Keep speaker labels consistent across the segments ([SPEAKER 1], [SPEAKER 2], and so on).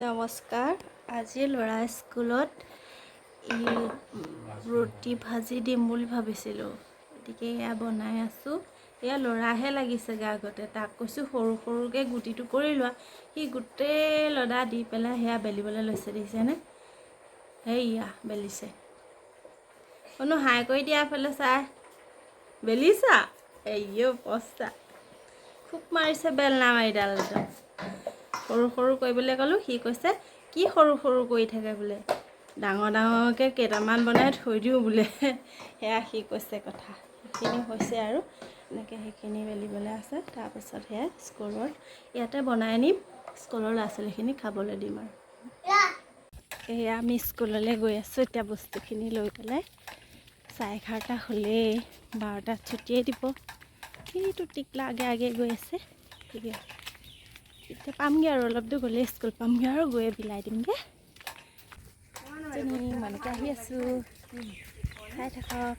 [SPEAKER 1] নমস্কাৰ। আজি ল'ৰা স্কুলত ৰুটি ভাজি দিম বুলি ভাবিছিলোঁ, গতিকে এয়া বনাই আছোঁ। এয়া ল'ৰাহে লাগিছেগৈ আগতে, তাক কৈছোঁ সৰু সৰুকৈ গুটিটো কৰি লোৱা, সি গোটেই লদা দি পেলাই সেয়া বেলিবলৈ লৈছে, দেখিছেনে? সেয়া বেলিছে। কোনো হাই কৰি দিয়া ফালে চাই বেলিছা, এইও পস্তা খুব মাৰিছে বেলনা মাৰিডাল। সৰু সৰু কৰিবলৈ ক'লোঁ, সি কৈছে কি সৰু সৰু কৰি থাকে বোলে, ডাঙৰ ডাঙৰকৈ কেইটামান বনাই থৈ দিওঁ বোলে। সেয়া সি কৈছে কথা। সেইখিনি হৈছে আৰু এনেকৈ সেইখিনি বেলিবলৈ আছে। তাৰপিছত সেয়া স্কুলত ইয়াতে বনাই নিম, স্কুলৰ ল'ৰা ছোৱালীখিনি খাবলৈ দিম আৰু। এয়া আমি স্কুললৈ গৈ আছোঁ এতিয়া বস্তুখিনি লৈ পেলাই। 11:30 হ'লেই, 12টাত ছুটিয়ে দিব। সেইটো টিকলা আগে আগে গৈ আছে। এতিয়া পামগৈ আৰু অলপ দূৰ গ'লে স্কুল পামগৈ আৰু গৈয়ে বিলাই দিমগৈ। মনকে আহি আছোঁ, চাই থাকক।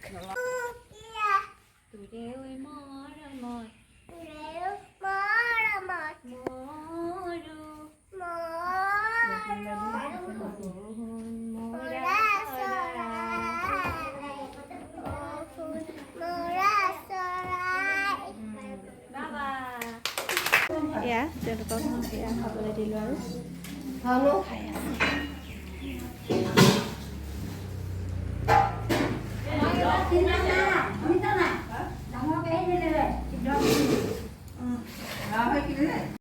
[SPEAKER 1] এয়া তেওঁলোকক এয়া খাবলৈ দিলোঁ আৰু খাই আছে।